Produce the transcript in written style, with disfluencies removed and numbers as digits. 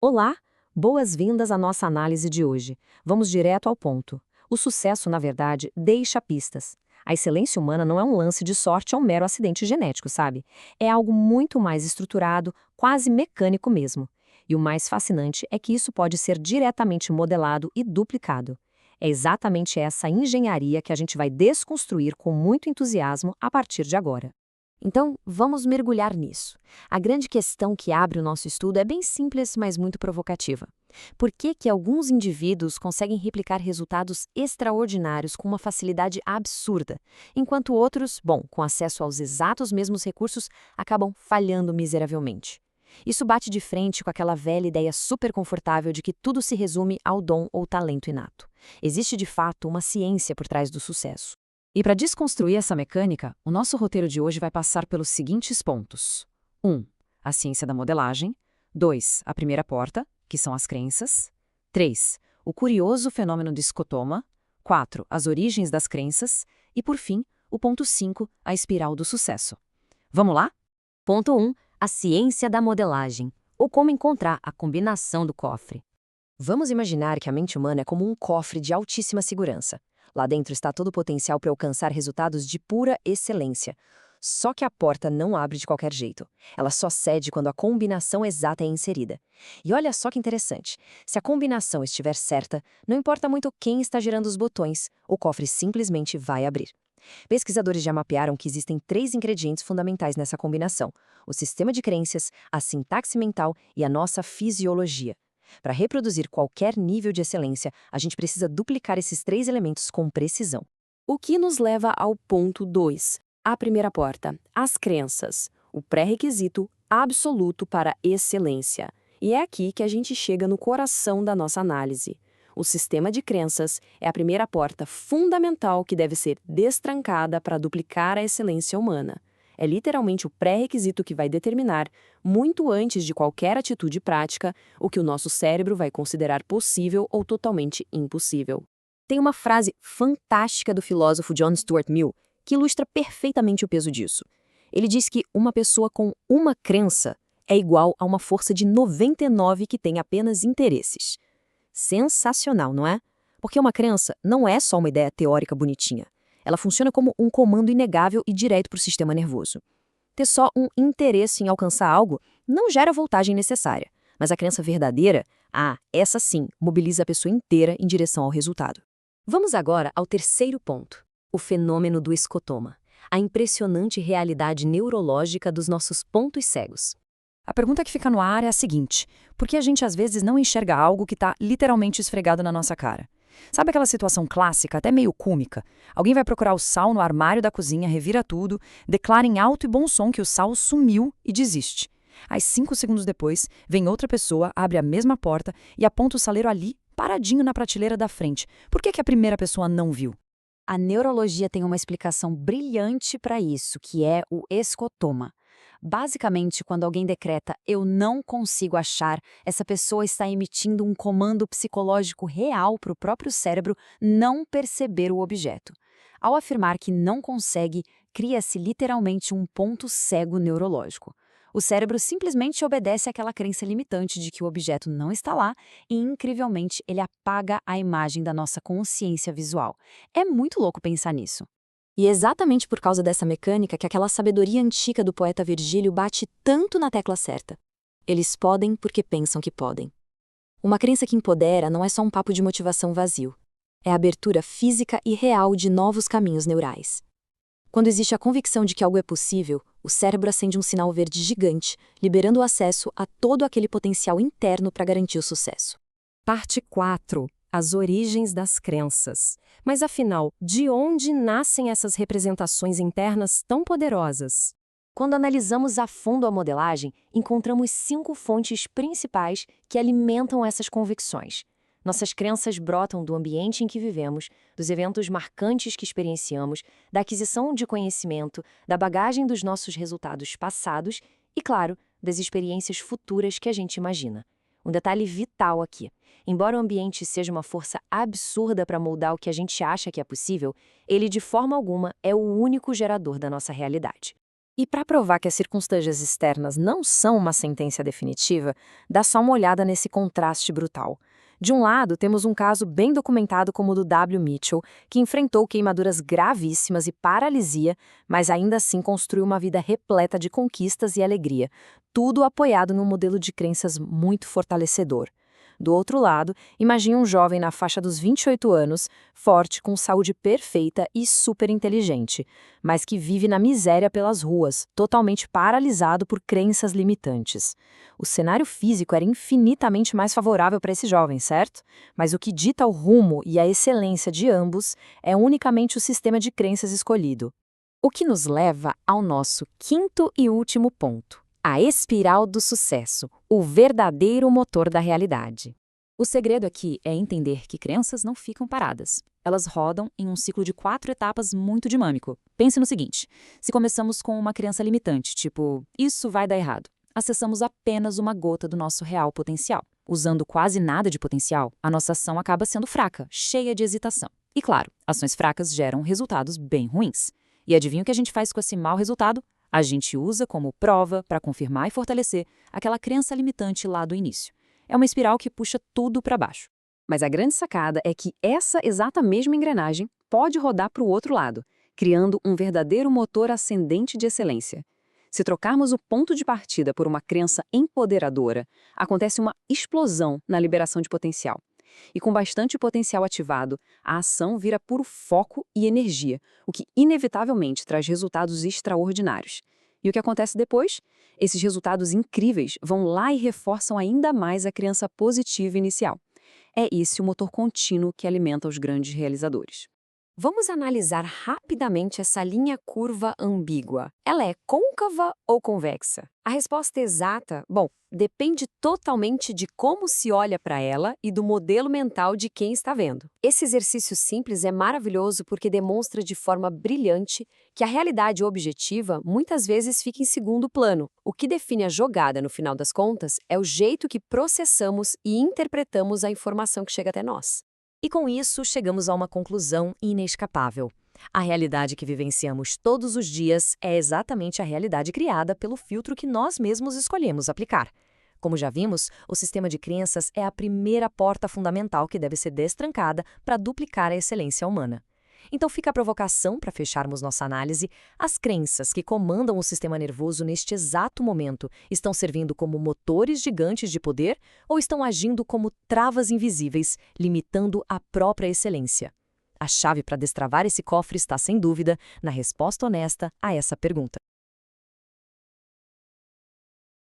Olá, boas-vindas à nossa análise de hoje. Vamos direto ao ponto. O sucesso, na verdade, deixa pistas. A excelência humana não é um lance de sorte ou um mero acidente genético, sabe? É algo muito mais estruturado, quase mecânico mesmo. E o mais fascinante é que isso pode ser diretamente modelado e duplicado. É exatamente essa engenharia que a gente vai desconstruir com muito entusiasmo a partir de agora. Então, vamos mergulhar nisso. A grande questão que abre o nosso estudo é bem simples, mas muito provocativa. Por que alguns indivíduos conseguem replicar resultados extraordinários com uma facilidade absurda, enquanto outros, bom, com acesso aos exatos mesmos recursos, acabam falhando miseravelmente? Isso bate de frente com aquela velha ideia super confortável de que tudo se resume ao dom ou talento inato. Existe de fato uma ciência por trás do sucesso. E para desconstruir essa mecânica, o nosso roteiro de hoje vai passar pelos seguintes pontos: 1. A ciência da modelagem. 2. A primeira porta, que são as crenças. 3. O curioso fenômeno do escotoma. 4. As origens das crenças. E, por fim, o ponto 5, a espiral do sucesso. Vamos lá? Ponto 1. A ciência da modelagem, ou como encontrar a combinação do cofre. Vamos imaginar que a mente humana é como um cofre de altíssima segurança. Lá dentro está todo o potencial para alcançar resultados de pura excelência. Só que a porta não abre de qualquer jeito. Ela só cede quando a combinação exata é inserida. E olha só que interessante. Se a combinação estiver certa, não importa muito quem está girando os botões, o cofre simplesmente vai abrir. Pesquisadores já mapearam que existem 3 ingredientes fundamentais nessa combinação: o sistema de crenças, a sintaxe mental e a nossa fisiologia. Para reproduzir qualquer nível de excelência, a gente precisa duplicar esses 3 elementos com precisão. O que nos leva ao ponto 2, a primeira porta, as crenças, o pré-requisito absoluto para a excelência. E é aqui que a gente chega no coração da nossa análise. O sistema de crenças é a primeira porta fundamental que deve ser destrancada para duplicar a excelência humana. É literalmente o pré-requisito que vai determinar, muito antes de qualquer atitude prática, o que o nosso cérebro vai considerar possível ou totalmente impossível. Tem uma frase fantástica do filósofo John Stuart Mill que ilustra perfeitamente o peso disso. Ele diz que uma pessoa com uma crença é igual a uma força de 99 que tem apenas interesses. Sensacional, não é? Porque uma crença não é só uma ideia teórica bonitinha. Ela funciona como um comando inegável e direto para o sistema nervoso. Ter só um interesse em alcançar algo não gera a voltagem necessária, mas a crença verdadeira, essa sim, mobiliza a pessoa inteira em direção ao resultado. Vamos agora ao terceiro ponto, o fenômeno do escotoma, a impressionante realidade neurológica dos nossos pontos cegos. A pergunta que fica no ar é a seguinte: por que a gente às vezes não enxerga algo que está literalmente esfregado na nossa cara? Sabe aquela situação clássica, até meio cômica? Alguém vai procurar o sal no armário da cozinha, revira tudo, declara em alto e bom som que o sal sumiu e desiste. Aí, 5 segundos depois, vem outra pessoa, abre a mesma porta e aponta o saleiro ali, paradinho na prateleira da frente. Por que a primeira pessoa não viu? A neurologia tem uma explicação brilhante para isso, que é o escotoma. Basicamente, quando alguém decreta "eu não consigo achar", essa pessoa está emitindo um comando psicológico real para o próprio cérebro não perceber o objeto. Ao afirmar que não consegue, cria-se literalmente um ponto cego neurológico. O cérebro simplesmente obedece àquela crença limitante de que o objeto não está lá e, incrivelmente, ele apaga a imagem da nossa consciência visual. É muito louco pensar nisso. E é exatamente por causa dessa mecânica que aquela sabedoria antiga do poeta Virgílio bate tanto na tecla certa. Eles podem porque pensam que podem. Uma crença que empodera não é só um papo de motivação vazio. É a abertura física e real de novos caminhos neurais. Quando existe a convicção de que algo é possível, o cérebro acende um sinal verde gigante, liberando o acesso a todo aquele potencial interno para garantir o sucesso. Parte 4. As origens das crenças. Mas afinal, de onde nascem essas representações internas tão poderosas? Quando analisamos a fundo a modelagem, encontramos 5 fontes principais que alimentam essas convicções. Nossas crenças brotam do ambiente em que vivemos, dos eventos marcantes que experienciamos, da aquisição de conhecimento, da bagagem dos nossos resultados passados e, claro, das experiências futuras que a gente imagina. Um detalhe vital aqui: embora o ambiente seja uma força absurda para moldar o que a gente acha que é possível, ele de forma alguma é o único gerador da nossa realidade. E para provar que as circunstâncias externas não são uma sentença definitiva, dá só uma olhada nesse contraste brutal. De um lado, temos um caso bem documentado como o do W. Mitchell, que enfrentou queimaduras gravíssimas e paralisia, mas ainda assim construiu uma vida repleta de conquistas e alegria, tudo apoiado num modelo de crenças muito fortalecedor. Do outro lado, imagine um jovem na faixa dos 28 anos, forte, com saúde perfeita e super inteligente, mas que vive na miséria pelas ruas, totalmente paralisado por crenças limitantes. O cenário físico era infinitamente mais favorável para esse jovem, certo? Mas o que dita o rumo e a excelência de ambos é unicamente o sistema de crenças escolhido. O que nos leva ao nosso quinto e último ponto. A espiral do sucesso, o verdadeiro motor da realidade. O segredo aqui é entender que crenças não ficam paradas. Elas rodam em um ciclo de 4 etapas muito dinâmico. Pense no seguinte: se começamos com uma crença limitante, tipo, isso vai dar errado, acessamos apenas uma gota do nosso real potencial. Usando quase nada de potencial, a nossa ação acaba sendo fraca, cheia de hesitação. E claro, ações fracas geram resultados bem ruins. E adivinha o que a gente faz com esse mau resultado? A gente usa como prova para confirmar e fortalecer aquela crença limitante lá do início. É uma espiral que puxa tudo para baixo. Mas a grande sacada é que essa exata mesma engrenagem pode rodar para o outro lado, criando um verdadeiro motor ascendente de excelência. Se trocarmos o ponto de partida por uma crença empoderadora, acontece uma explosão na liberação de potencial. E com bastante potencial ativado, a ação vira puro foco e energia, o que inevitavelmente traz resultados extraordinários. E o que acontece depois? Esses resultados incríveis vão lá e reforçam ainda mais a crença positiva inicial. É esse o motor contínuo que alimenta os grandes realizadores. Vamos analisar rapidamente essa linha curva ambígua. Ela é côncava ou convexa? A resposta exata, depende totalmente de como se olha para ela e do modelo mental de quem está vendo. Esse exercício simples é maravilhoso porque demonstra de forma brilhante que a realidade objetiva muitas vezes fica em segundo plano. O que define a jogada, no final das contas, é o jeito que processamos e interpretamos a informação que chega até nós. E com isso, chegamos a uma conclusão inescapável. A realidade que vivenciamos todos os dias é exatamente a realidade criada pelo filtro que nós mesmos escolhemos aplicar. Como já vimos, o sistema de crenças é a primeira porta fundamental que deve ser destrancada para duplicar a excelência humana. Então fica a provocação para fecharmos nossa análise. As crenças que comandam o sistema nervoso neste exato momento estão servindo como motores gigantes de poder ou estão agindo como travas invisíveis, limitando a própria excelência? A chave para destravar esse cofre está, sem dúvida, na resposta honesta a essa pergunta.